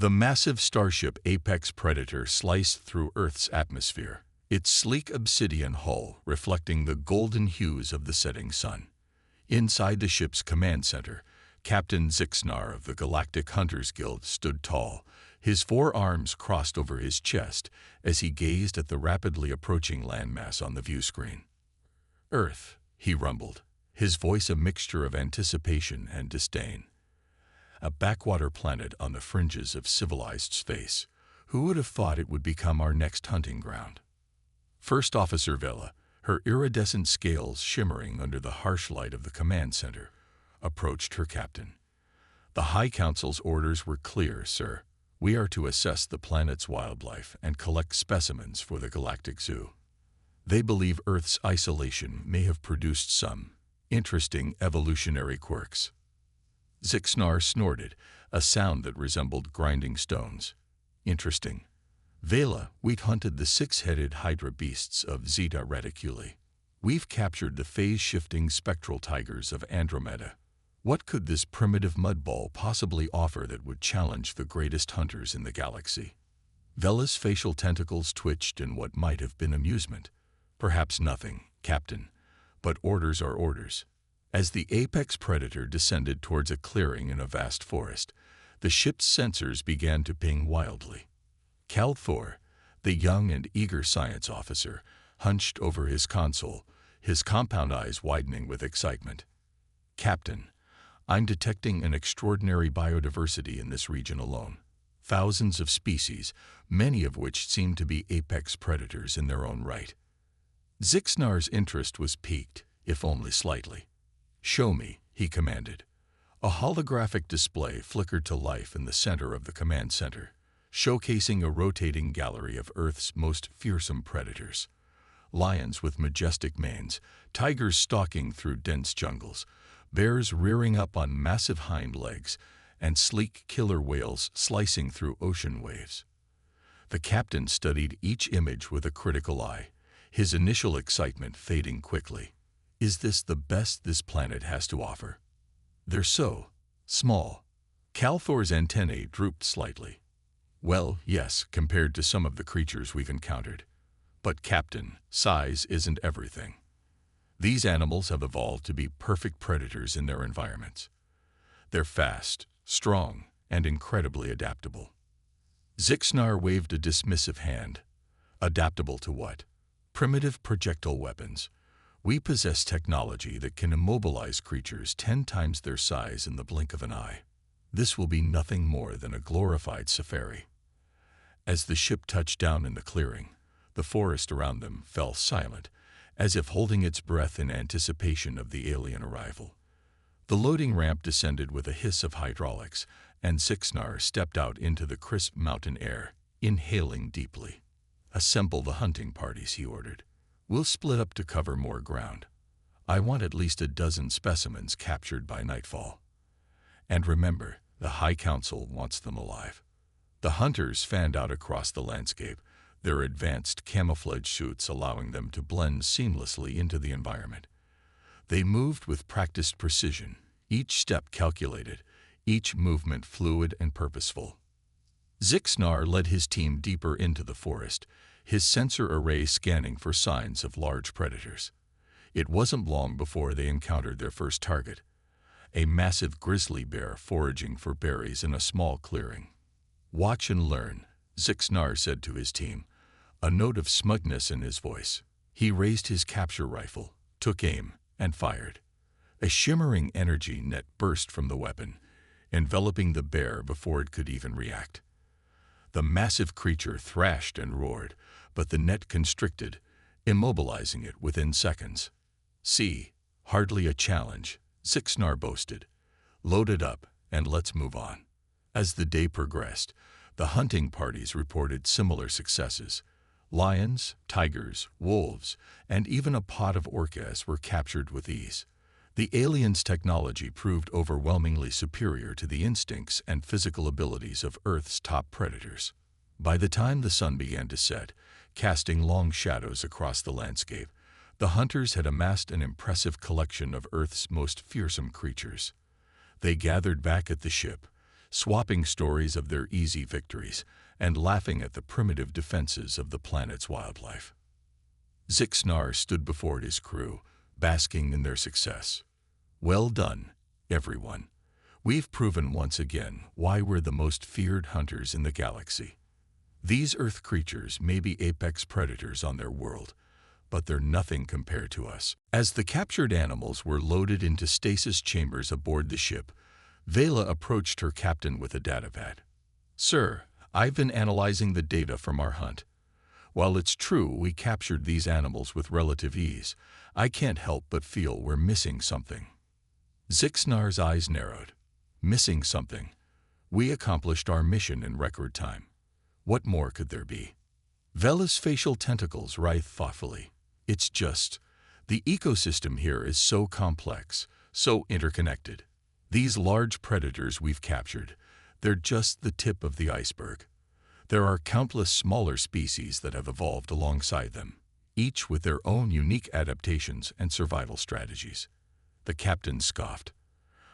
The massive starship Apex Predator sliced through Earth's atmosphere, its sleek obsidian hull reflecting the golden hues of the setting sun. Inside the ship's command center, Captain Zixnar of the Galactic Hunters Guild stood tall, his forearms crossed over his chest as he gazed at the rapidly approaching landmass on the viewscreen. "Earth," he rumbled, his voice a mixture of anticipation and disdain. "A backwater planet on the fringes of civilized space. Who would have thought it would become our next hunting ground?" First Officer Vela, her iridescent scales shimmering under the harsh light of the command center, approached her captain. "The High Council's orders were clear, sir. We are to assess the planet's wildlife and collect specimens for the Galactic Zoo. They believe Earth's isolation may have produced some interesting evolutionary quirks." Zixnar snorted, a sound that resembled grinding stones. "Interesting. Vela, we've hunted the six-headed hydra beasts of Zeta Reticuli. We've captured the phase-shifting spectral tigers of Andromeda. What could this primitive mudball possibly offer that would challenge the greatest hunters in the galaxy?" Vela's facial tentacles twitched in what might have been amusement. "Perhaps nothing, Captain, but orders are orders." As the apex predator descended towards a clearing in a vast forest, the ship's sensors began to ping wildly. Cal Thor, the young and eager science officer, hunched over his console, his compound eyes widening with excitement. "Captain, I'm detecting an extraordinary biodiversity in this region alone. Thousands of species, many of which seem to be apex predators in their own right." Zixnar's interest was piqued, if only slightly. "Show me," he commanded. A holographic display flickered to life in the center of the command center, showcasing a rotating gallery of Earth's most fearsome predators. Lions with majestic manes, tigers stalking through dense jungles, bears rearing up on massive hind legs, and sleek killer whales slicing through ocean waves. The captain studied each image with a critical eye, his initial excitement fading quickly. Is this the best this planet has to offer? They're so small. Cal Thor's antennae drooped slightly. "Well, yes, compared to some of the creatures we've encountered. But Captain, size isn't everything. These animals have evolved to be perfect predators in their environments. They're fast, strong, and incredibly adaptable." Zixnar waved a dismissive hand. "Adaptable to what? Primitive projectile weapons. We possess technology that can immobilize creatures 10 times their size in the blink of an eye. This will be nothing more than a glorified safari." As the ship touched down in the clearing, the forest around them fell silent, as if holding its breath in anticipation of the alien arrival. The loading ramp descended with a hiss of hydraulics, and Zixnar stepped out into the crisp mountain air, inhaling deeply. "Assemble the hunting parties," he ordered. "We'll split up to cover more ground. I want at least a dozen specimens captured by nightfall. And remember, the High Council wants them alive." The hunters fanned out across the landscape, their advanced camouflage suits allowing them to blend seamlessly into the environment. They moved with practiced precision, each step calculated, each movement fluid and purposeful. Zixnar led his team deeper into the forest, his sensor array scanning for signs of large predators. It wasn't long before they encountered their first target, a massive grizzly bear foraging for berries in a small clearing. "Watch and learn," Zixnar said to his team, a note of smugness in his voice. He raised his capture rifle, took aim, and fired. A shimmering energy net burst from the weapon, enveloping the bear before it could even react. The massive creature thrashed and roared, but the net constricted, immobilizing it within seconds. "See, hardly a challenge," Zixnar boasted. "Load it up, and let's move on." As the day progressed, the hunting parties reported similar successes. Lions, tigers, wolves, and even a pod of orcas were captured with ease. The aliens' technology proved overwhelmingly superior to the instincts and physical abilities of Earth's top predators. By the time the sun began to set, casting long shadows across the landscape, the hunters had amassed an impressive collection of Earth's most fearsome creatures. They gathered back at the ship, swapping stories of their easy victories and laughing at the primitive defenses of the planet's wildlife. Zixnar stood before his crew, basking in their success. "Well done, everyone. We've proven once again why we're the most feared hunters in the galaxy. These Earth creatures may be apex predators on their world, but they're nothing compared to us." As the captured animals were loaded into stasis chambers aboard the ship, Vela approached her captain with a datapad. "Sir, I've been analyzing the data from our hunt. While it's true we captured these animals with relative ease, I can't help but feel we're missing something." Zixnar's eyes narrowed. "Missing something? We accomplished our mission in record time. What more could there be?" Vela's facial tentacles writhed thoughtfully. "It's just, the ecosystem here is so complex, so interconnected. These large predators we've captured, they're just the tip of the iceberg. There are countless smaller species that have evolved alongside them, each with their own unique adaptations and survival strategies." The captain scoffed.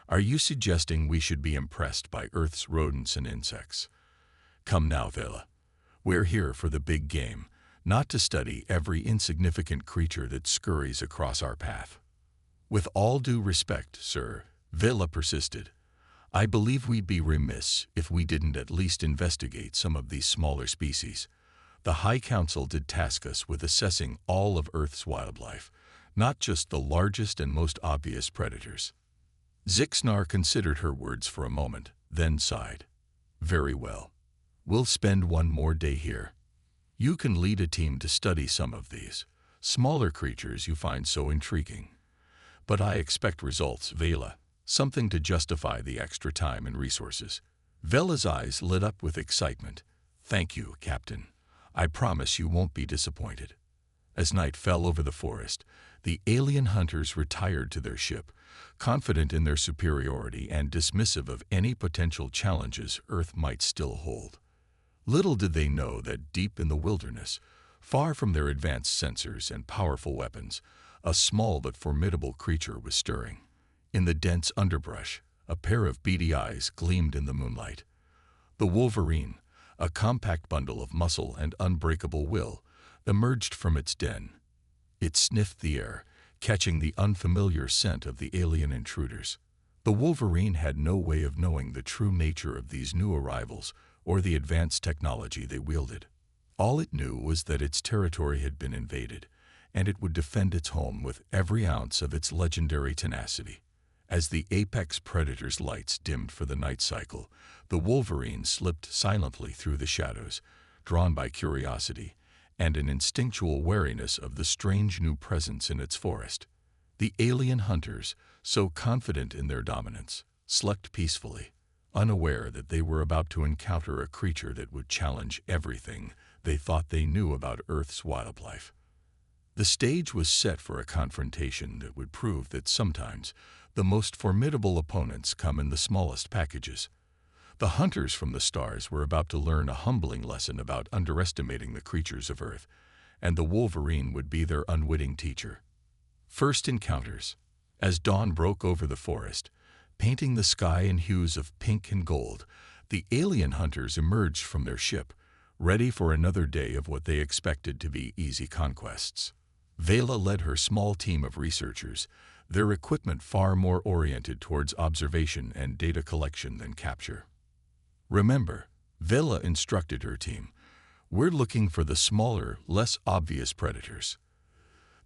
"Are you suggesting we should be impressed by Earth's rodents and insects? Come now, Vela. We're here for the big game, not to study every insignificant creature that scurries across our path." "With all due respect, sir," Vela persisted, "I believe we'd be remiss if we didn't at least investigate some of these smaller species. The High Council did task us with assessing all of Earth's wildlife, not just the largest and most obvious predators." Zixnar considered her words for a moment, then sighed. "Very well. We'll spend one more day here. You can lead a team to study some of these smaller creatures you find so intriguing. But I expect results, Vela, something to justify the extra time and resources." Vela's eyes lit up with excitement. "Thank you, Captain. I promise you won't be disappointed." As night fell over the forest, the alien hunters retired to their ship, confident in their superiority and dismissive of any potential challenges Earth might still hold. Little did they know that deep in the wilderness, far from their advanced sensors and powerful weapons, a small but formidable creature was stirring. In the dense underbrush, a pair of beady eyes gleamed in the moonlight. The Wolverine, a compact bundle of muscle and unbreakable will, emerged from its den. It sniffed the air, catching the unfamiliar scent of the alien intruders. The Wolverine had no way of knowing the true nature of these new arrivals or the advanced technology they wielded. All it knew was that its territory had been invaded, and it would defend its home with every ounce of its legendary tenacity. As the apex predator's lights dimmed for the night cycle, the Wolverine slipped silently through the shadows, drawn by curiosity and an instinctual wariness of the strange new presence in its forest. The alien hunters, so confident in their dominance, slept peacefully, unaware that they were about to encounter a creature that would challenge everything they thought they knew about Earth's wildlife. The stage was set for a confrontation that would prove that sometimes the most formidable opponents come in the smallest packages. The hunters from the stars were about to learn a humbling lesson about underestimating the creatures of Earth, and the Wolverine would be their unwitting teacher. First encounters. As dawn broke over the forest, painting the sky in hues of pink and gold, the alien hunters emerged from their ship, ready for another day of what they expected to be easy conquests. Vela led her small team of researchers, their equipment far more oriented towards observation and data collection than capture. "Remember," Vela instructed her team, "we're looking for the smaller, less obvious predators.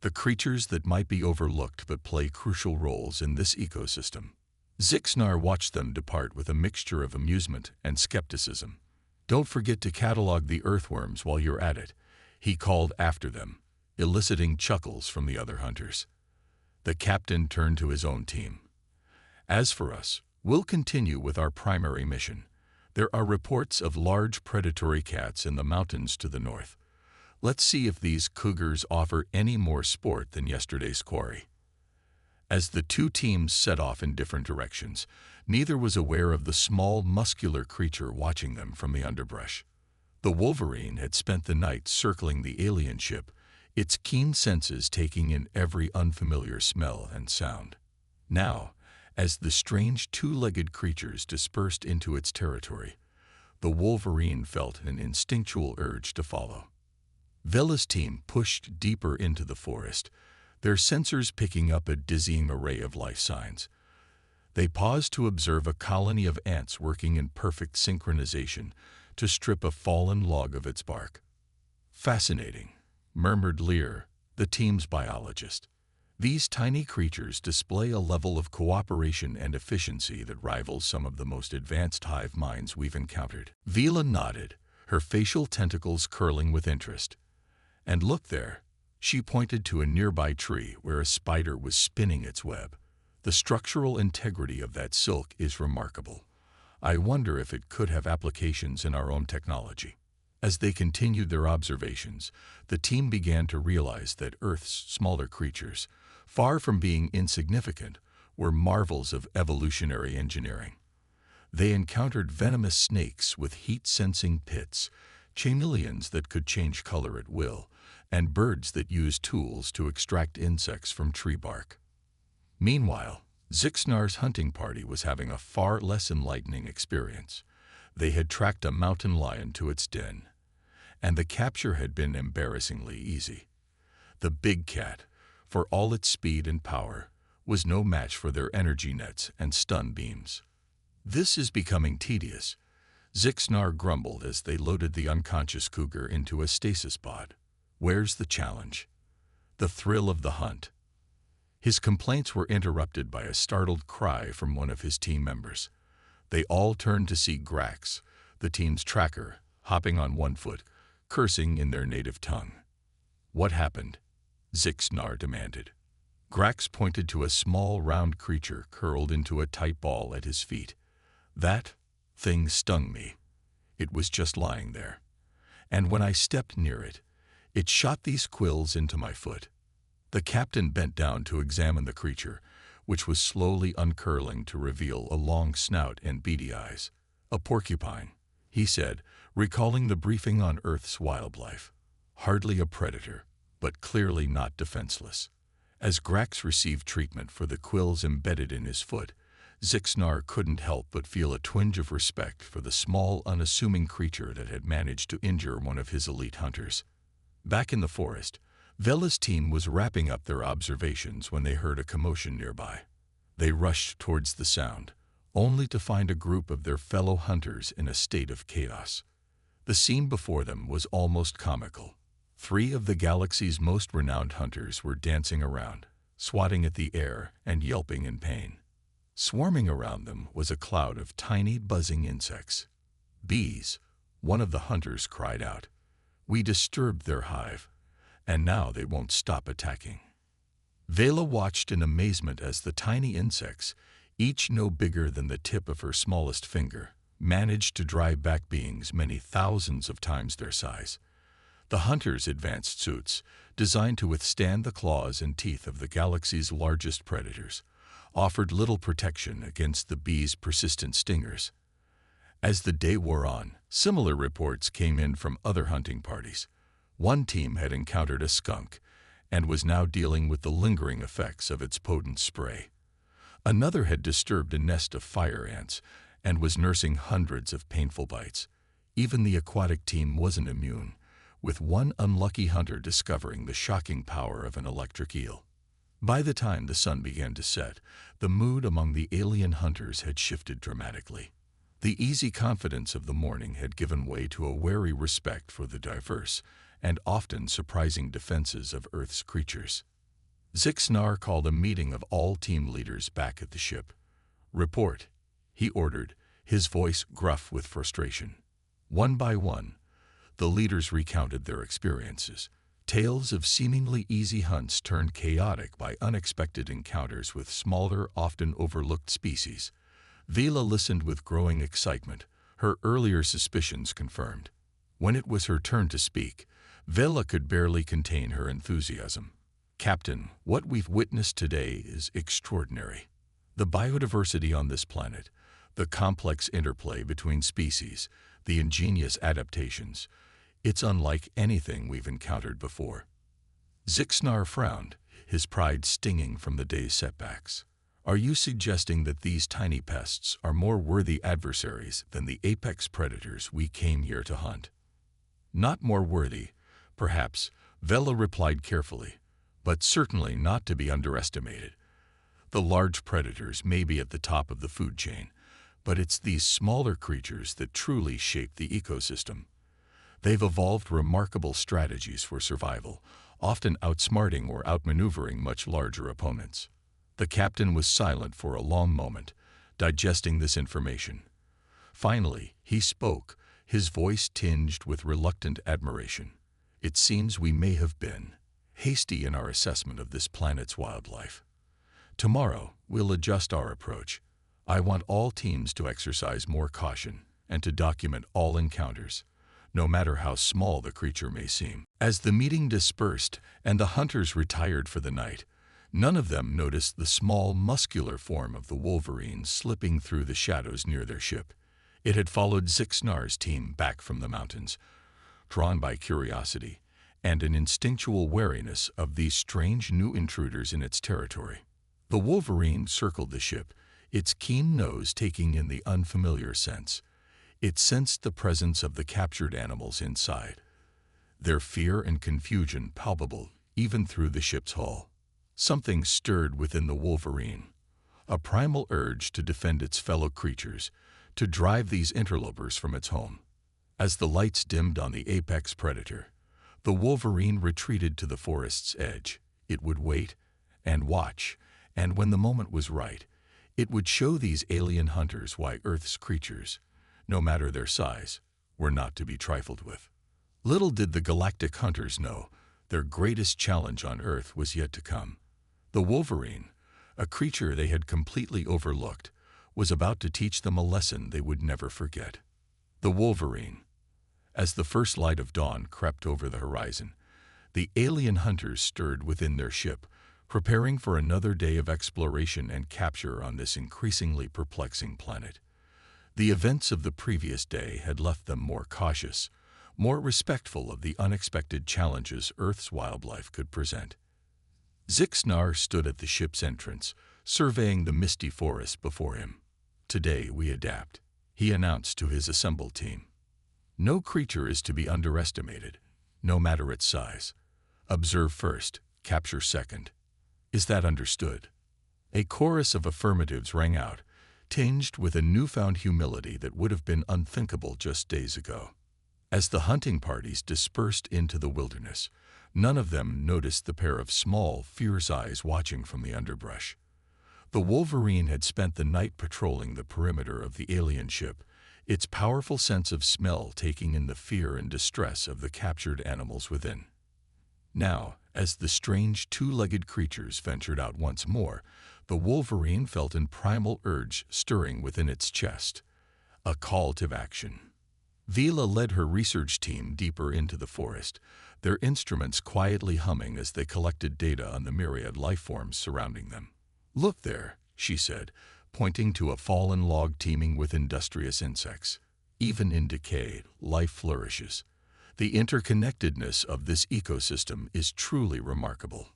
The creatures that might be overlooked but play crucial roles in this ecosystem." Zixnar watched them depart with a mixture of amusement and skepticism. "Don't forget to catalog the earthworms while you're at it," he called after them, eliciting chuckles from the other hunters. The captain turned to his own team. "As for us, we'll continue with our primary mission. There are reports of large predatory cats in the mountains to the north. Let's see if these cougars offer any more sport than yesterday's quarry." As the two teams set off in different directions, neither was aware of the small, muscular creature watching them from the underbrush. The Wolverine had spent the night circling the alien ship, its keen senses taking in every unfamiliar smell and sound. Now, As the strange two-legged creatures dispersed into its territory, the Wolverine felt an instinctual urge to follow. Vela's team pushed deeper into the forest, their sensors picking up a dizzying array of life signs. They paused to observe a colony of ants working in perfect synchronization to strip a fallen log of its bark. "Fascinating," murmured Lear, the team's biologist. "These tiny creatures display a level of cooperation and efficiency that rivals some of the most advanced hive minds we've encountered." Vela nodded, her facial tentacles curling with interest. "And look there," she pointed to a nearby tree where a spider was spinning its web. "The structural integrity of that silk is remarkable. I wonder if it could have applications in our own technology." As they continued their observations, the team began to realize that Earth's smaller creatures, far from being insignificant, were marvels of evolutionary engineering. They encountered venomous snakes with heat-sensing pits, chameleons that could change color at will, and birds that used tools to extract insects from tree bark. Meanwhile, Zixnar's hunting party was having a far less enlightening experience. They had tracked a mountain lion to its den, and the capture had been embarrassingly easy. The big cat, for all its speed and power, was no match for their energy nets and stun beams. "This is becoming tedious," Zixnar grumbled as they loaded the unconscious cougar into a stasis pod. "Where's the challenge? The thrill of the hunt?" His complaints were interrupted by a startled cry from one of his team members. They all turned to see Grax, the team's tracker, hopping on one foot, cursing in their native tongue. "What happened?" Zixnar demanded. Grax pointed to a small, round creature curled into a tight ball at his feet. "That thing stung me. It was just lying there. And when I stepped near it, it shot these quills into my foot." The captain bent down to examine the creature, which was slowly uncurling to reveal a long snout and beady eyes. "A porcupine," he said, recalling the briefing on Earth's wildlife. "Hardly a predator, but clearly not defenseless." As Grax received treatment for the quills embedded in his foot, Zixnar couldn't help but feel a twinge of respect for the small, unassuming creature that had managed to injure one of his elite hunters. Back in the forest, Vela's team was wrapping up their observations when they heard a commotion nearby. They rushed towards the sound, only to find a group of their fellow hunters in a state of chaos. The scene before them was almost comical. 3 of the galaxy's most renowned hunters were dancing around, swatting at the air and yelping in pain. Swarming around them was a cloud of tiny, buzzing insects. "Bees," one of the hunters cried out. "We disturbed their hive, and now they won't stop attacking." Vela watched in amazement as the tiny insects, each no bigger than the tip of her smallest finger, managed to drive back beings many thousands of times their size. The hunters' advanced suits, designed to withstand the claws and teeth of the galaxy's largest predators, offered little protection against the bees' persistent stingers. As the day wore on, similar reports came in from other hunting parties. One team had encountered a skunk and was now dealing with the lingering effects of its potent spray. Another had disturbed a nest of fire ants and was nursing hundreds of painful bites. Even the aquatic team wasn't immune, with one unlucky hunter discovering the shocking power of an electric eel. By the time the sun began to set, the mood among the alien hunters had shifted dramatically. The easy confidence of the morning had given way to a wary respect for the diverse and often surprising defenses of Earth's creatures. Zixnar called a meeting of all team leaders back at the ship. "Report," he ordered, his voice gruff with frustration. One by one, the leaders recounted their experiences. Tales of seemingly easy hunts turned chaotic by unexpected encounters with smaller, often overlooked species. Vela listened with growing excitement, her earlier suspicions confirmed. When it was her turn to speak, Vela could barely contain her enthusiasm. "Captain, what we've witnessed today is extraordinary. The biodiversity on this planet, the complex interplay between species, the ingenious adaptations, it's unlike anything we've encountered before." Zixnar frowned, his pride stinging from the day's setbacks. Are you suggesting that these tiny pests are more worthy adversaries than the apex predators we came here to hunt? Not more worthy, perhaps, Vela replied carefully, but certainly not to be underestimated. The large predators may be at the top of the food chain, but it's these smaller creatures that truly shape the ecosystem. They've evolved remarkable strategies for survival, often outsmarting or outmaneuvering much larger opponents. The captain was silent for a long moment, digesting this information. Finally, he spoke, his voice tinged with reluctant admiration. It seems we may have been hasty in our assessment of this planet's wildlife. Tomorrow, we'll adjust our approach. I want all teams to exercise more caution and to document all encounters, no matter how small the creature may seem. As the meeting dispersed and the hunters retired for the night, none of them noticed the small, muscular form of the Wolverine slipping through the shadows near their ship. It had followed Zixnar's team back from the mountains, drawn by curiosity and an instinctual wariness of these strange new intruders in its territory. The Wolverine circled the ship, its keen nose taking in the unfamiliar scents. It sensed the presence of the captured animals inside, their fear and confusion palpable even through the ship's hull. Something stirred within the Wolverine, a primal urge to defend its fellow creatures, to drive these interlopers from its home. As the lights dimmed on the apex predator, the Wolverine retreated to the forest's edge. It would wait and watch, and when the moment was right, it would show these alien hunters why Earth's creatures, no matter their size, were not to be trifled with. Little did the Galactic hunters know their greatest challenge on Earth was yet to come. The Wolverine, a creature they had completely overlooked, was about to teach them a lesson they would never forget. The Wolverine. As the first light of dawn crept over the horizon, the alien hunters stirred within their ship, preparing for another day of exploration and capture on this increasingly perplexing planet. The events of the previous day had left them more cautious, more respectful of the unexpected challenges Earth's wildlife could present. Zixnar stood at the ship's entrance, surveying the misty forest before him. "Today we adapt," he announced to his assembled team. "No creature is to be underestimated, no matter its size. Observe first, capture second. Is that understood?" A chorus of affirmatives rang out, tinged with a newfound humility that would have been unthinkable just days ago. As the hunting parties dispersed into the wilderness, none of them noticed the pair of small, fierce eyes watching from the underbrush. The Wolverine had spent the night patrolling the perimeter of the alien ship, its powerful sense of smell taking in the fear and distress of the captured animals within. Now, as the strange two-legged creatures ventured out once more, the Wolverine felt an primal urge stirring within its chest, a call to action. Vela led her research team deeper into the forest, their instruments quietly humming as they collected data on the myriad life forms surrounding them. "Look there," she said, pointing to a fallen log teeming with industrious insects. "Even in decay, life flourishes. The interconnectedness of this ecosystem is truly remarkable."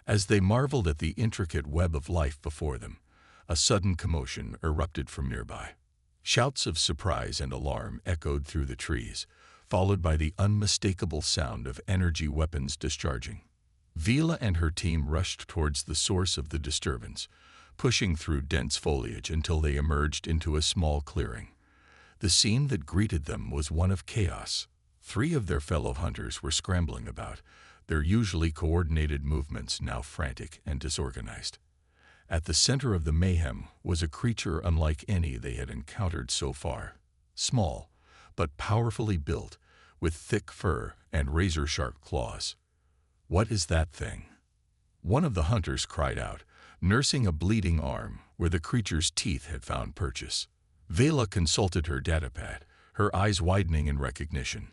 As they marveled at the intricate web of life before them, a sudden commotion erupted from nearby. Shouts of surprise and alarm echoed through the trees, followed by the unmistakable sound of energy weapons discharging. Vela and her team rushed towards the source of the disturbance, pushing through dense foliage until they emerged into a small clearing. The scene that greeted them was one of chaos. 3 of their fellow hunters were scrambling about, their usually coordinated movements now frantic and disorganized. At the center of the mayhem was a creature unlike any they had encountered so far. Small, but powerfully built, with thick fur and razor-sharp claws. "What is that thing?" one of the hunters cried out, nursing a bleeding arm where the creature's teeth had found purchase. Vela consulted her datapad, her eyes widening in recognition.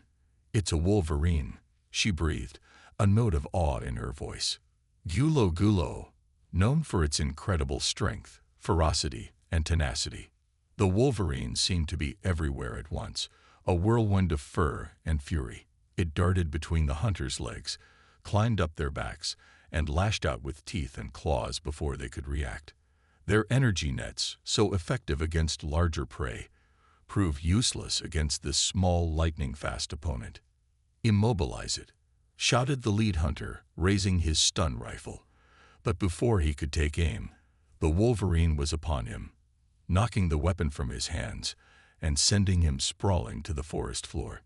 "It's a Wolverine," she breathed, a note of awe in her voice. Gulo Gulo, known for its incredible strength, ferocity, and tenacity. The Wolverine seemed to be everywhere at once, a whirlwind of fur and fury. It darted between the hunters' legs, climbed up their backs, and lashed out with teeth and claws before they could react. Their energy nets, so effective against larger prey, prove useless against this small, lightning-fast opponent. "Immobilize it," shouted the lead hunter, raising his stun rifle. But before he could take aim, the Wolverine was upon him, knocking the weapon from his hands and sending him sprawling to the forest floor.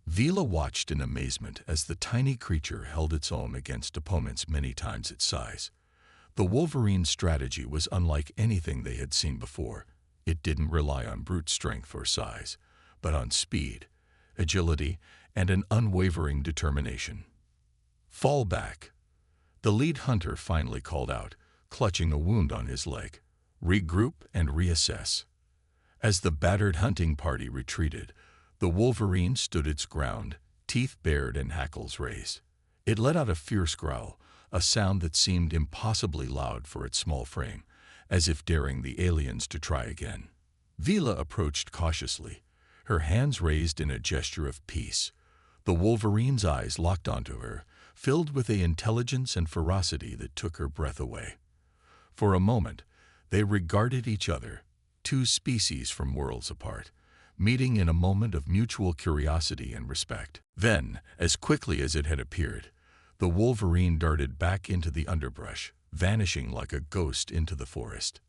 Vila watched in amazement as the tiny creature held its own against opponents many times its size. The Wolverine's strategy was unlike anything they had seen before. It didn't rely on brute strength or size, but on speed, agility, and an unwavering determination. "Fall back," the lead hunter finally called out, clutching a wound on his leg. "Regroup and reassess." As the battered hunting party retreated, the Wolverine stood its ground, teeth bared and hackles raised. It let out a fierce growl, a sound that seemed impossibly loud for its small frame, as if daring the aliens to try again. Vila approached cautiously, her hands raised in a gesture of peace. The Wolverine's eyes locked onto her, filled with an intelligence and ferocity that took her breath away. For a moment, they regarded each other, two species from worlds apart, meeting in a moment of mutual curiosity and respect. Then, as quickly as it had appeared, the Wolverine darted back into the underbrush, vanishing like a ghost into the forest.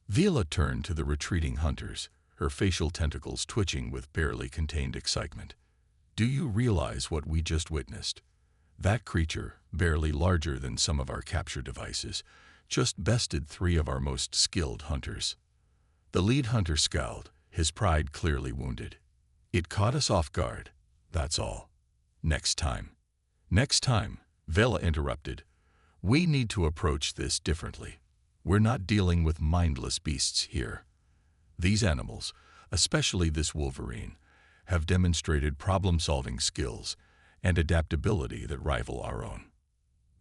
Vila turned to the retreating hunters, her facial tentacles twitching with barely contained excitement. "Do you realize what we just witnessed? That creature, barely larger than some of our capture devices, just bested 3 of our most skilled hunters." The lead hunter scowled, his pride clearly wounded. "It caught us off guard, that's all. Next time." "Next time," Vela interrupted. "We need to approach this differently. We're not dealing with mindless beasts here. These animals, especially this Wolverine, have demonstrated problem-solving skills and adaptability that rival our own."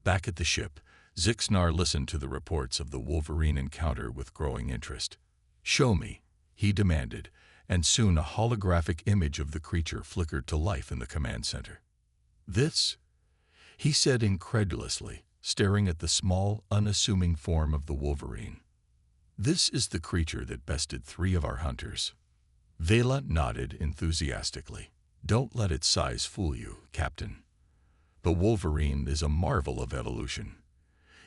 Back at the ship, Zixnar listened to the reports of the Wolverine encounter with growing interest. "Show me," he demanded, and soon a holographic image of the creature flickered to life in the command center. "This?" he said incredulously, staring at the small, unassuming form of the Wolverine. "This is the creature that bested 3 of our hunters." Vela nodded enthusiastically. "Don't let its size fool you, Captain. The Wolverine is a marvel of evolution.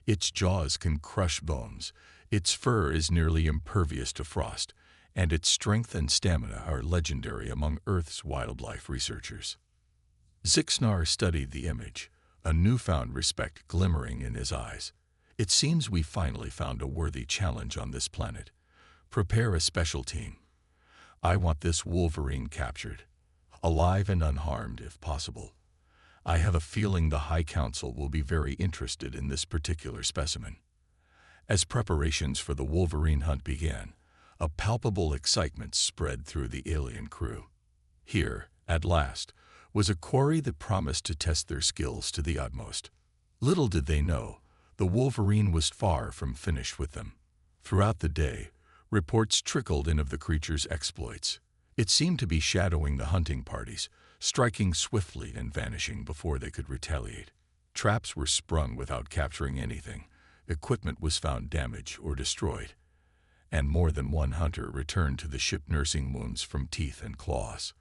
Its jaws can crush bones, its fur is nearly impervious to frost, and its strength and stamina are legendary among Earth's wildlife researchers." Zixnar studied the image, a newfound respect glimmering in his eyes. "It seems we finally found a worthy challenge on this planet. Prepare a special team. I want this Wolverine captured, alive and unharmed if possible. I have a feeling the High Council will be very interested in this particular specimen." As preparations for the Wolverine hunt began, a palpable excitement spread through the alien crew. Here, at last, was a quarry that promised to test their skills to the utmost. Little did they know, the Wolverine was far from finished with them. Throughout the day, reports trickled in of the creature's exploits. It seemed to be shadowing the hunting parties, striking swiftly and vanishing before they could retaliate. Traps were sprung without capturing anything, equipment was found damaged or destroyed, and more than one hunter returned to the ship nursing wounds from teeth and claws.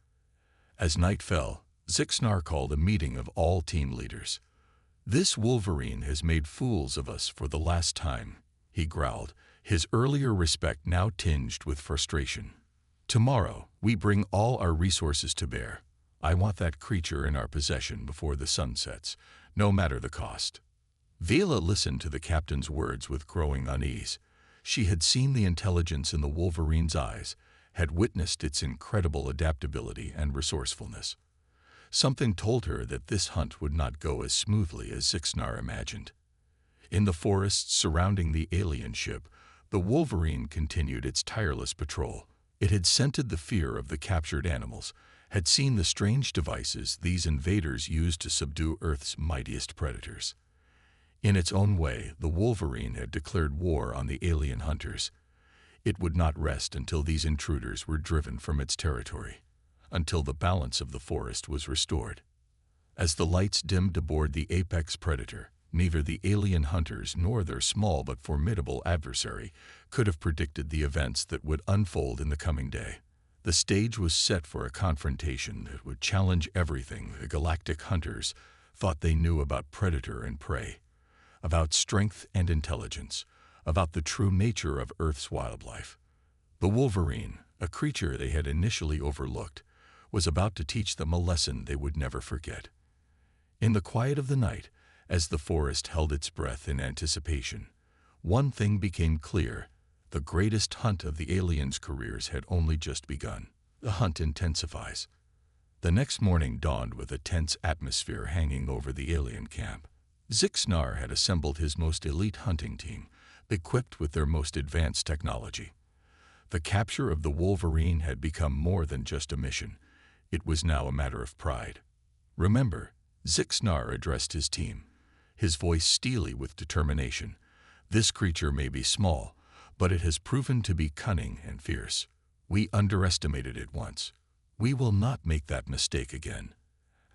As night fell, Zixnar called a meeting of all team leaders. "This Wolverine has made fools of us for the last time," he growled, his earlier respect now tinged with frustration. "Tomorrow, we bring all our resources to bear. I want that creature in our possession before the sun sets, no matter the cost." Vela listened to the captain's words with growing unease. She had seen the intelligence in the Wolverine's eyes, had witnessed its incredible adaptability and resourcefulness. Something told her that this hunt would not go as smoothly as Zixnar imagined. In the forests surrounding the alien ship, the Wolverine continued its tireless patrol. It had scented the fear of the captured animals, had seen the strange devices these invaders used to subdue Earth's mightiest predators. In its own way, the Wolverine had declared war on the alien hunters. It would not rest until these intruders were driven from its territory, until the balance of the forest was restored. As the lights dimmed aboard the apex predator, Neither the alien hunters nor their small but formidable adversary could have predicted the events that would unfold in the coming day. The stage was set for a confrontation that would challenge everything the galactic hunters thought they knew about predator and prey, about strength and intelligence, about the true nature of Earth's wildlife. The Wolverine, a creature they had initially overlooked, was about to teach them a lesson they would never forget. In the quiet of the night, as the forest held its breath in anticipation, one thing became clear: the greatest hunt of the aliens' careers had only just begun. The hunt intensifies. The next morning dawned with a tense atmosphere hanging over the alien camp. Zixnar had assembled his most elite hunting team, equipped with their most advanced technology. The capture of the Wolverine had become more than just a mission. It was now a matter of pride. "Remember," Zixnar addressed his team, his voice steely with determination, "this creature may be small, but it has proven to be cunning and fierce. We underestimated it once. We will not make that mistake again."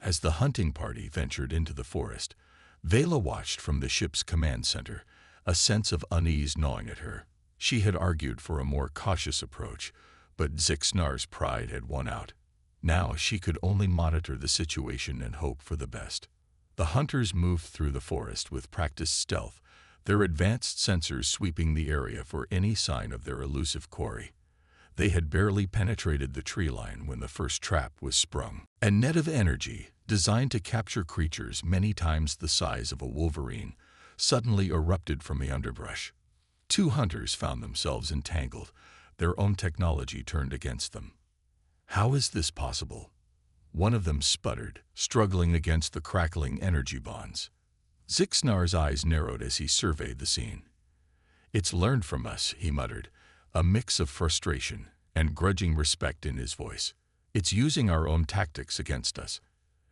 As the hunting party ventured into the forest, Vela watched from the ship's command center, a sense of unease gnawing at her. She had argued for a more cautious approach, but Zixnar's pride had won out. Now she could only monitor the situation and hope for the best. The hunters moved through the forest with practiced stealth, their advanced sensors sweeping the area for any sign of their elusive quarry. They had barely penetrated the tree line when the first trap was sprung. A net of energy, designed to capture creatures many times the size of a wolverine, suddenly erupted from the underbrush. Two hunters found themselves entangled, their own technology turned against them. "How is this possible?" One of them sputtered, struggling against the crackling energy bonds. Zixnar's eyes narrowed as he surveyed the scene. "It's learned from us," he muttered, a mix of frustration and grudging respect in his voice. "It's using our own tactics against us."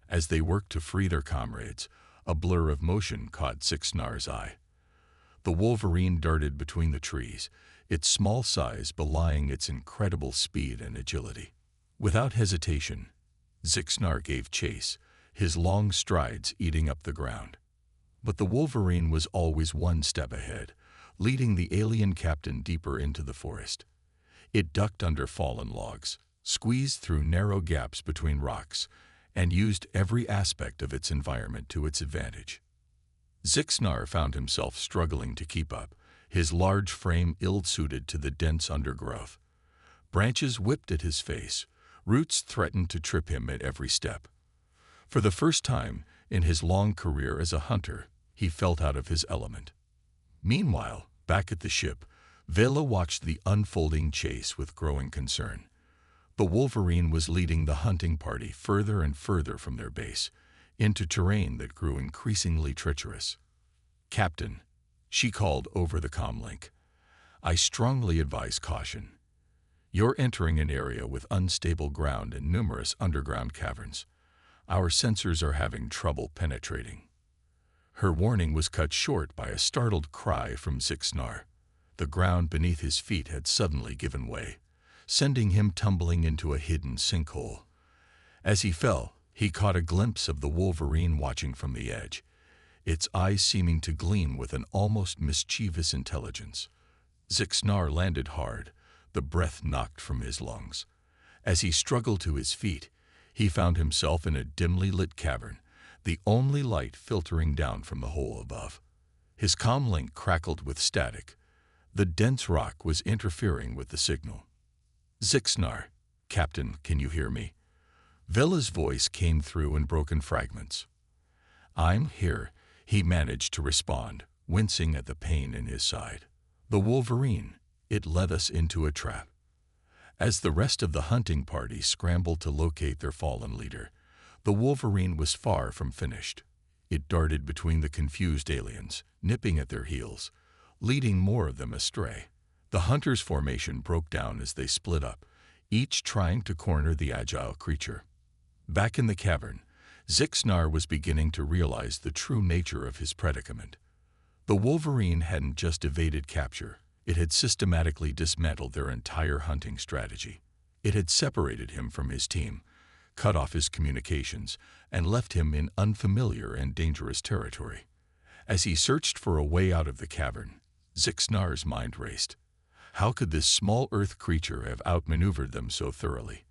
As they worked to free their comrades, a blur of motion caught Zixnar's eye. The Wolverine darted between the trees, its small size belying its incredible speed and agility. Without hesitation, Zixnar gave chase, his long strides eating up the ground. But the Wolverine was always one step ahead, leading the alien captain deeper into the forest. It ducked under fallen logs, squeezed through narrow gaps between rocks, and used every aspect of its environment to its advantage. Zixnar found himself struggling to keep up, his large frame ill-suited to the dense undergrowth. Branches whipped at his face, roots threatened to trip him at every step. For the first time in his long career as a hunter, he felt out of his element. Meanwhile, back at the ship, Vela watched the unfolding chase with growing concern. The Wolverine was leading the hunting party further and further from their base, into terrain that grew increasingly treacherous. "Captain," she called over the comlink, "I strongly advise caution. You're entering an area with unstable ground and numerous underground caverns. Our sensors are having trouble penetrating." Her warning was cut short by a startled cry from Zixnar. The ground beneath his feet had suddenly given way, sending him tumbling into a hidden sinkhole. As he fell, he caught a glimpse of the Wolverine watching from the edge, its eyes seeming to gleam with an almost mischievous intelligence. Zixnar landed hard, the breath knocked from his lungs. As he struggled to his feet, he found himself in a dimly lit cavern, the only light filtering down from the hole above. His comlink crackled with static. The dense rock was interfering with the signal. "Zixnar, Captain, can you hear me?" Vela's voice came through in broken fragments. "I'm here," he managed to respond, wincing at the pain in his side. "The Wolverine, it led us into a trap." As the rest of the hunting party scrambled to locate their fallen leader, the Wolverine was far from finished. It darted between the confused aliens, nipping at their heels, leading more of them astray. The hunters' formation broke down as they split up, each trying to corner the agile creature. Back in the cavern, Zixnar was beginning to realize the true nature of his predicament. The Wolverine hadn't just evaded capture, it had systematically dismantled their entire hunting strategy. It had separated him from his team, cut off his communications, and left him in unfamiliar and dangerous territory. As he searched for a way out of the cavern, Zixnar's mind raced. How could this small Earth creature have outmaneuvered them so thoroughly?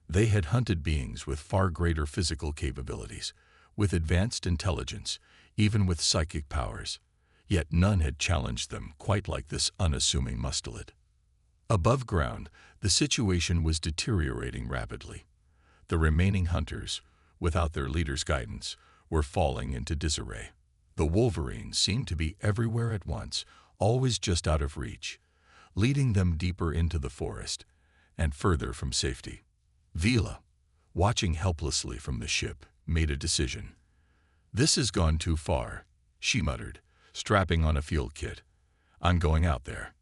They had hunted beings with far greater physical capabilities, with advanced intelligence, even with psychic powers. Yet none had challenged them quite like this unassuming mustelid. Above ground, the situation was deteriorating rapidly. The remaining hunters, without their leader's guidance, were falling into disarray. The Wolverine seemed to be everywhere at once, always just out of reach, leading them deeper into the forest and further from safety. Vila, watching helplessly from the ship, made a decision. "This has gone too far," she muttered, strapping on a field kit. "I'm going out there."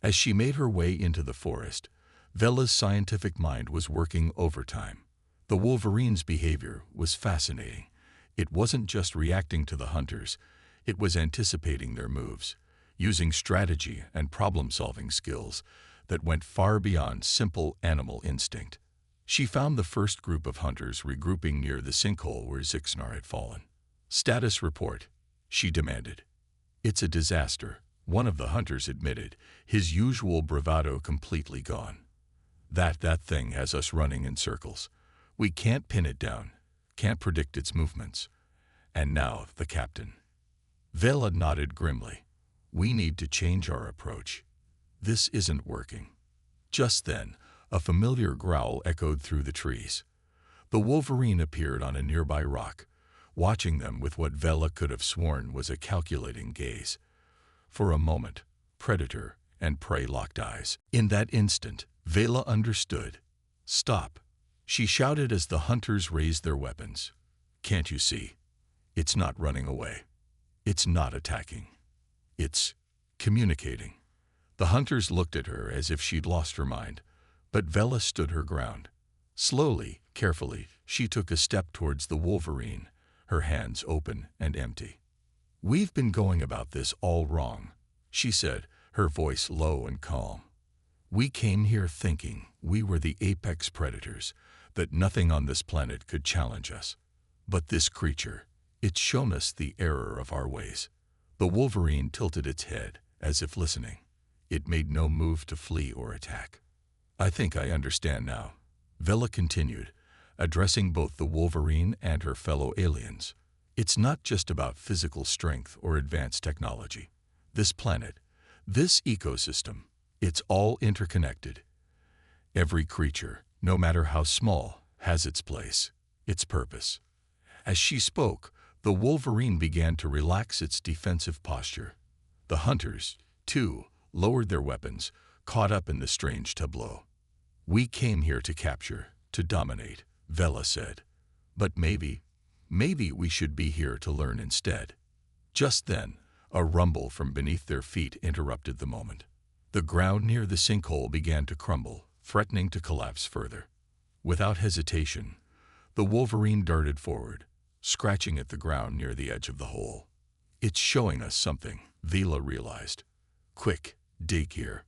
As she made her way into the forest, Vela's scientific mind was working overtime. The Wolverine's behavior was fascinating. It wasn't just reacting to the hunters, it was anticipating their moves, using strategy and problem-solving skills that went far beyond simple animal instinct. She found the first group of hunters regrouping near the sinkhole where Zixnar had fallen. "Status report," she demanded. "It's a disaster," one of the hunters admitted, his usual bravado completely gone. That thing has us running in circles. We can't pin it down, can't predict its movements." And now the captain. Vela nodded grimly. "We need to change our approach. This isn't working." Just then, a familiar growl echoed through the trees. The Wolverine appeared on a nearby rock, watching them with what Vela could have sworn was a calculating gaze. For a moment, predator and prey locked eyes. In that instant, Vela understood. "Stop," she shouted as the hunters raised their weapons. "Can't you see? It's not running away. It's not attacking. It's communicating." The hunters looked at her as if she'd lost her mind, but Vela stood her ground. Slowly, carefully, she took a step towards the Wolverine, her hands open and empty. "We've been going about this all wrong," she said, her voice low and calm. "We came here thinking we were the apex predators, that nothing on this planet could challenge us. But this creature, it's shown us the error of our ways." The Wolverine tilted its head, as if listening. It made no move to flee or attack. "I think I understand now," Vela continued, addressing both the Wolverine and her fellow aliens. "It's not just about physical strength or advanced technology. This planet, this ecosystem, it's all interconnected. Every creature, no matter how small, has its place, its purpose." As she spoke, the Wolverine began to relax its defensive posture. The hunters, too, lowered their weapons, caught up in the strange tableau. "We came here to capture, to dominate," Vela said. "But maybe we should be here to learn instead." Just then, a rumble from beneath their feet interrupted the moment. The ground near the sinkhole began to crumble, threatening to collapse further. Without hesitation, the Wolverine darted forward, scratching at the ground near the edge of the hole. "It's showing us something," Vela realized. "Quick, dig here."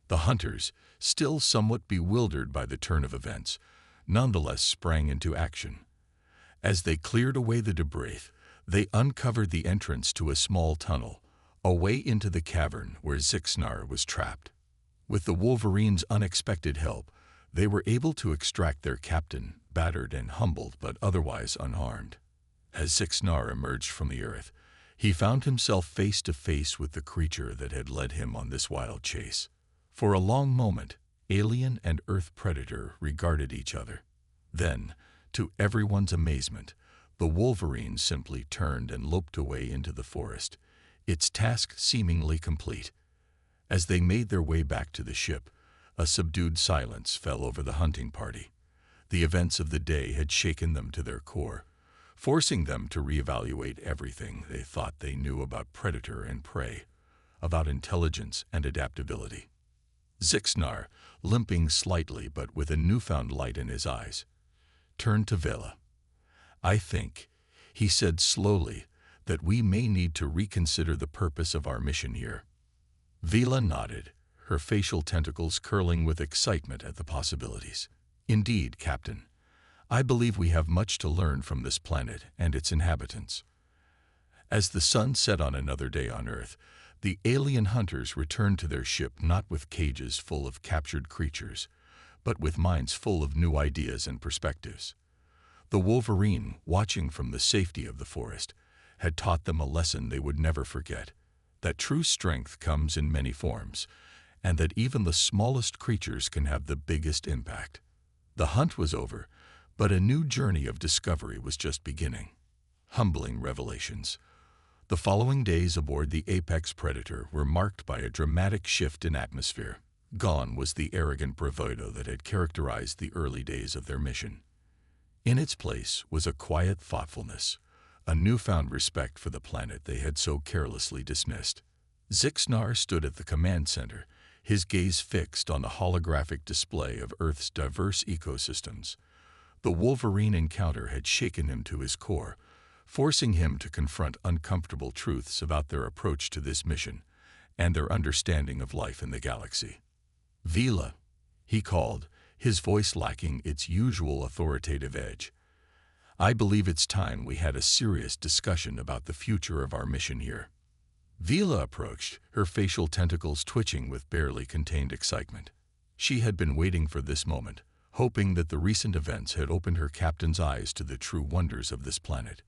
The hunters, still somewhat bewildered by the turn of events, nonetheless sprang into action. As they cleared away the debris, they uncovered the entrance to a small tunnel, a way into the cavern where Zixnar was trapped. With the Wolverine's unexpected help, they were able to extract their captain, battered and humbled but otherwise unharmed. As Zixnar emerged from the earth, he found himself face to face with the creature that had led him on this wild chase. For a long moment, alien and Earth predator regarded each other. Then, to everyone's amazement, the Wolverine simply turned and loped away into the forest, its task seemingly complete. As they made their way back to the ship, a subdued silence fell over the hunting party. The events of the day had shaken them to their core, forcing them to reevaluate everything they thought they knew about predator and prey, about intelligence and adaptability. Zixnar, limping slightly but with a newfound light in his eyes, turned to Vela. "I think," he said slowly, "that we may need to reconsider the purpose of our mission here." Vela nodded, her facial tentacles curling with excitement at the possibilities. "Indeed, Captain. I believe we have much to learn from this planet and its inhabitants." As the sun set on another day on Earth, the alien hunters returned to their ship not with cages full of captured creatures, but with minds full of new ideas and perspectives. The Wolverine, watching from the safety of the forest, had taught them a lesson they would never forget, that true strength comes in many forms, and that even the smallest creatures can have the biggest impact. The hunt was over, but a new journey of discovery was just beginning. Humbling revelations. The following days aboard the apex predator were marked by a dramatic shift in atmosphere. Gone was the arrogant bravado that had characterized the early days of their mission. In its place was a quiet thoughtfulness, a newfound respect for the planet they had so carelessly dismissed. Zixnar stood at the command center, his gaze fixed on the holographic display of Earth's diverse ecosystems. The Wolverine encounter had shaken him to his core, forcing him to confront uncomfortable truths about their approach to this mission and their understanding of life in the galaxy. "Vila," he called, his voice lacking its usual authoritative edge. "I believe it's time we had a serious discussion about the future of our mission here." Vila approached, her facial tentacles twitching with barely contained excitement. She had been waiting for this moment, hoping that the recent events had opened her captain's eyes to the true wonders of this planet.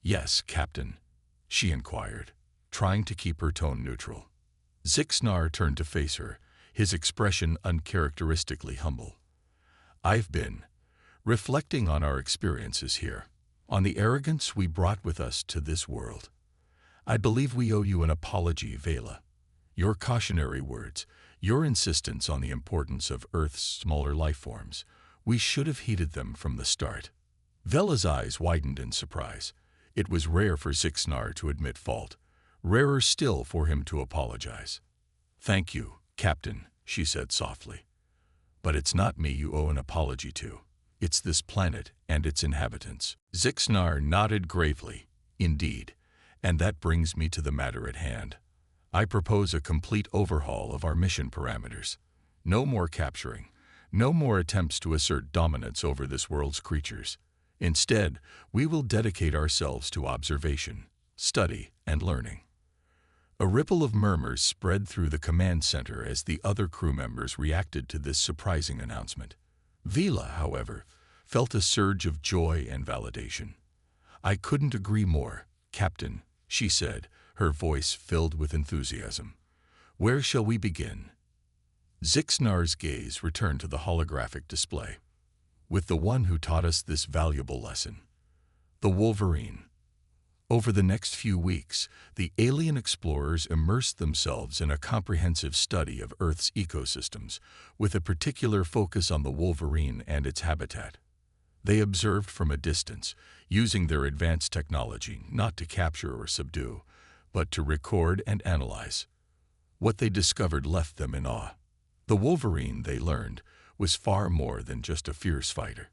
"Yes, Captain," she inquired, trying to keep her tone neutral. Zixnar turned to face her, his expression uncharacteristically humble. "I've been reflecting on our experiences here, on the arrogance we brought with us to this world. I believe we owe you an apology, Vela. Your cautionary words, your insistence on the importance of Earth's smaller life forms, we should have heeded them from the start." Vela's eyes widened in surprise. It was rare for Zixnar to admit fault, rarer still for him to apologize. "Thank you, Captain," she said softly. "But it's not me you owe an apology to. It's this planet and its inhabitants." Zixnar nodded gravely. "Indeed, and that brings me to the matter at hand. I propose a complete overhaul of our mission parameters. No more capturing, no more attempts to assert dominance over this world's creatures. Instead, we will dedicate ourselves to observation, study, and learning." A ripple of murmurs spread through the command center as the other crew members reacted to this surprising announcement. Vila, however, felt a surge of joy and validation. "I couldn't agree more, Captain," she said, her voice filled with enthusiasm. "Where shall we begin?" Zixnar's gaze returned to the holographic display. "With the one who taught us this valuable lesson, the Wolverine." Over the next few weeks, the alien explorers immersed themselves in a comprehensive study of Earth's ecosystems, with a particular focus on the Wolverine and its habitat. They observed from a distance, using their advanced technology not to capture or subdue, but to record and analyze. What they discovered left them in awe. The Wolverine, they learned, was far more than just a fierce fighter.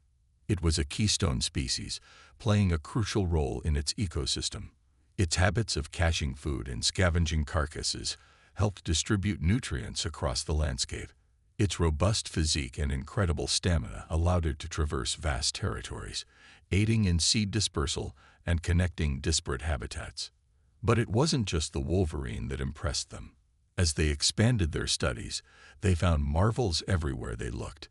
It was a keystone species, playing a crucial role in its ecosystem. Its habits of caching food and scavenging carcasses helped distribute nutrients across the landscape. Its robust physique and incredible stamina allowed it to traverse vast territories, aiding in seed dispersal and connecting disparate habitats. But it wasn't just the Wolverine that impressed them. As they expanded their studies, they found marvels everywhere they looked.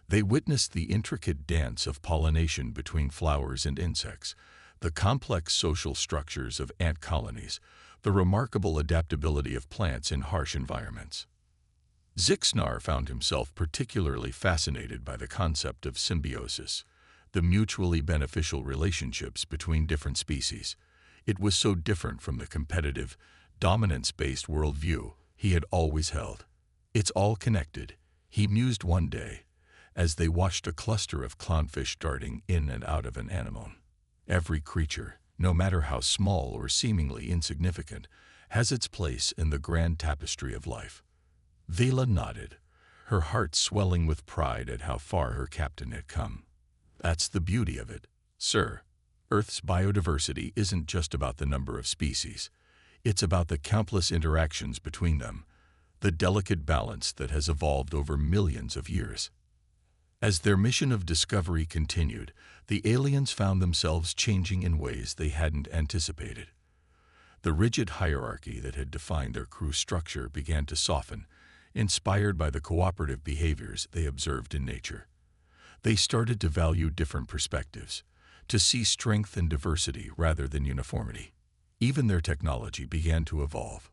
They witnessed the intricate dance of pollination between flowers and insects, the complex social structures of ant colonies, the remarkable adaptability of plants in harsh environments. Zixnar found himself particularly fascinated by the concept of symbiosis, the mutually beneficial relationships between different species. It was so different from the competitive, dominance-based worldview he had always held. "It's all connected," he mused one day, as they watched a cluster of clownfish darting in and out of an anemone. "Every creature, no matter how small or seemingly insignificant, has its place in the grand tapestry of life." Vela nodded, her heart swelling with pride at how far her captain had come. "That's the beauty of it, sir. Earth's biodiversity isn't just about the number of species. It's about the countless interactions between them, the delicate balance that has evolved over millions of years." As their mission of discovery continued, the aliens found themselves changing in ways they hadn't anticipated. The rigid hierarchy that had defined their crew structure began to soften, inspired by the cooperative behaviors they observed in nature. They started to value different perspectives, to see strength in diversity rather than uniformity. Even their technology began to evolve.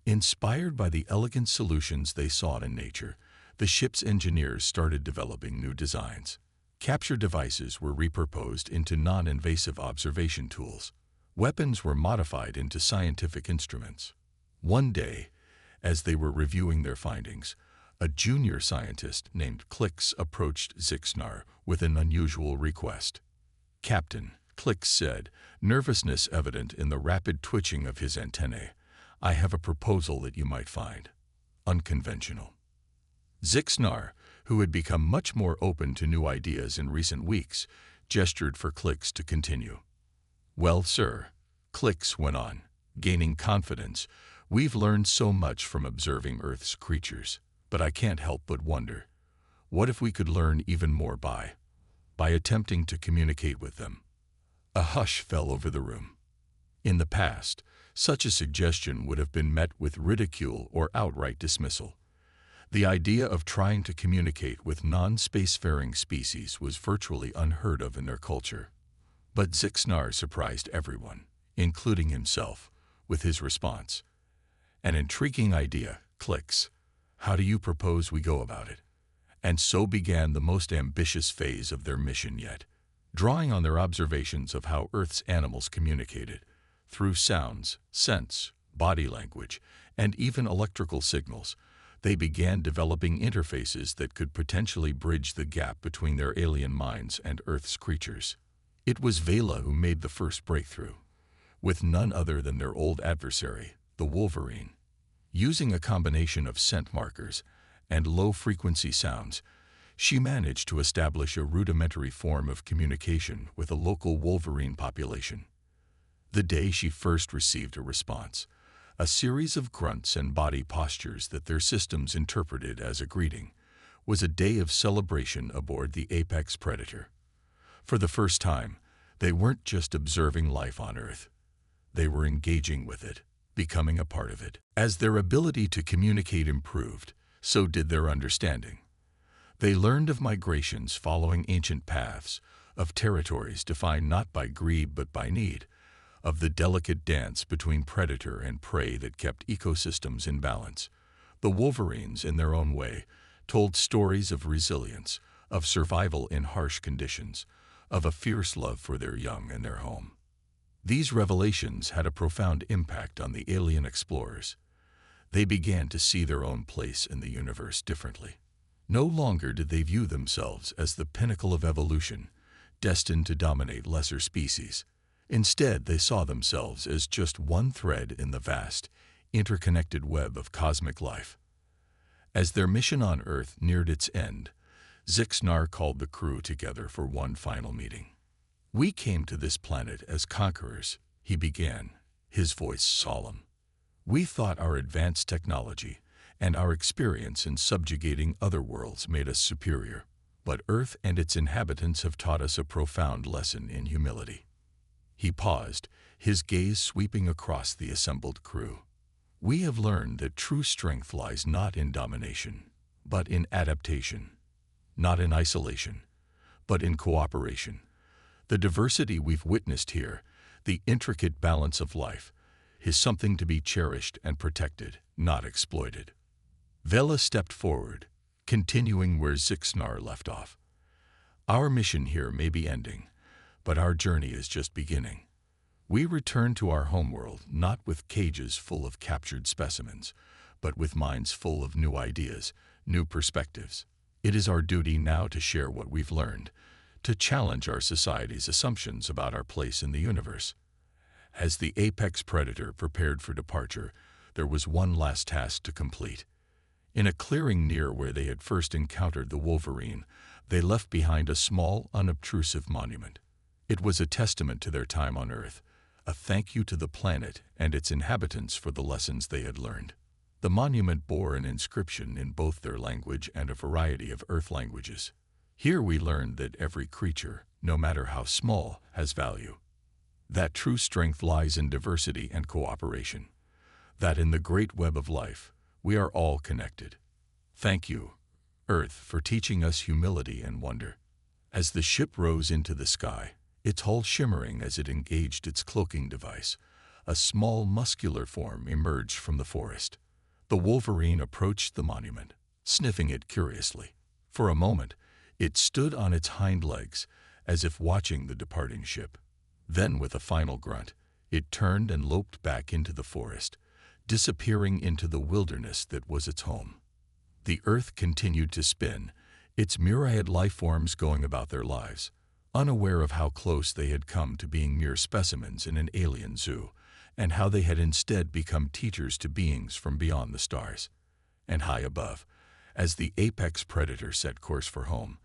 Inspired by the elegant solutions they saw in nature, the ship's engineers started developing new designs. Capture devices were repurposed into non-invasive observation tools. Weapons were modified into scientific instruments. One day, as they were reviewing their findings, a junior scientist named Klix approached Zixnar with an unusual request. "Captain," Klix said, nervousness evident in the rapid twitching of his antennae, "I have a proposal that you might find unconventional." Zixnar, who had become much more open to new ideas in recent weeks, gestured for Klix to continue. "Well, sir," Klix went on, gaining confidence, "we've learned so much from observing Earth's creatures, but I can't help but wonder, what if we could learn even more by attempting to communicate with them?" A hush fell over the room. In the past, such a suggestion would have been met with ridicule or outright dismissal. The idea of trying to communicate with non-spacefaring species was virtually unheard of in their culture. But Zixnar surprised everyone, including himself, with his response. "An intriguing idea, Klix. How do you propose we go about it?" And so began the most ambitious phase of their mission yet. Drawing on their observations of how Earth's animals communicated, through sounds, scents, body language, and even electrical signals, they began developing interfaces that could potentially bridge the gap between their alien minds and Earth's creatures. It was Vela who made the first breakthrough, with none other than their old adversary, the Wolverine. Using a combination of scent markers and low-frequency sounds, she managed to establish a rudimentary form of communication with a local Wolverine population. The day she first received a response, a series of grunts and body postures that their systems interpreted as a greeting, was a day of celebration aboard the Apex Predator. For the first time, they weren't just observing life on Earth. They were engaging with it, becoming a part of it. As their ability to communicate improved, so did their understanding. They learned of migrations following ancient paths, of territories defined not by greed but by need, of the delicate dance between predator and prey that kept ecosystems in balance. The Wolverines, in their own way, told stories of resilience, of survival in harsh conditions, of a fierce love for their young and their home. These revelations had a profound impact on the alien explorers. They began to see their own place in the universe differently. No longer did they view themselves as the pinnacle of evolution, destined to dominate lesser species. Instead, they saw themselves as just one thread in the vast, interconnected web of cosmic life. As their mission on Earth neared its end, Zixnar called the crew together for one final meeting. "We came to this planet as conquerors," he began, his voice solemn. "We thought our advanced technology and our experience in subjugating other worlds made us superior, but Earth and its inhabitants have taught us a profound lesson in humility." He paused, his gaze sweeping across the assembled crew. "We have learned that true strength lies not in domination, but in adaptation. Not in isolation, but in cooperation. The diversity we've witnessed here, the intricate balance of life, is something to be cherished and protected, not exploited." Vela stepped forward, continuing where Zixnar left off. "Our mission here may be ending, but our journey is just beginning. We return to our homeworld not with cages full of captured specimens, but with minds full of new ideas, new perspectives. It is our duty now to share what we've learned, to challenge our society's assumptions about our place in the universe." As the Apex Predator prepared for departure, there was one last task to complete. In a clearing near where they had first encountered the Wolverine, they left behind a small, unobtrusive monument. It was a testament to their time on Earth, a thank you to the planet and its inhabitants for the lessons they had learned. The monument bore an inscription in both their language and a variety of Earth languages. "Here we learned that every creature, no matter how small, has value." that true strength lies in diversity and cooperation, that in the great web of life, we are all connected. Thank you, Earth, for teaching us humility and wonder. As the ship rose into the sky, its hull shimmering as it engaged its cloaking device, a small muscular form emerged from the forest. The Wolverine approached the monument, sniffing it curiously. For a moment, it stood on its hind legs, as if watching the departing ship. Then, with a final grunt, it turned and loped back into the forest, disappearing into the wilderness that was its home. The Earth continued to spin, its myriad life forms going about their lives, unaware of how close they had come to being mere specimens in an alien zoo, and how they had instead become teachers to beings from beyond the stars. And high above, as the apex predator set course for home,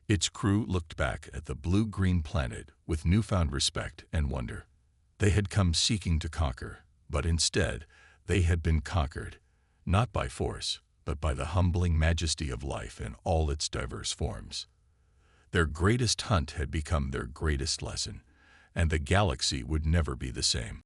its crew looked back at the blue-green planet with newfound respect and wonder. They had come seeking to conquer, but instead, they had been conquered, not by force, but by the humbling majesty of life in all its diverse forms. Their greatest hunt had become their greatest lesson, and the galaxy would never be the same.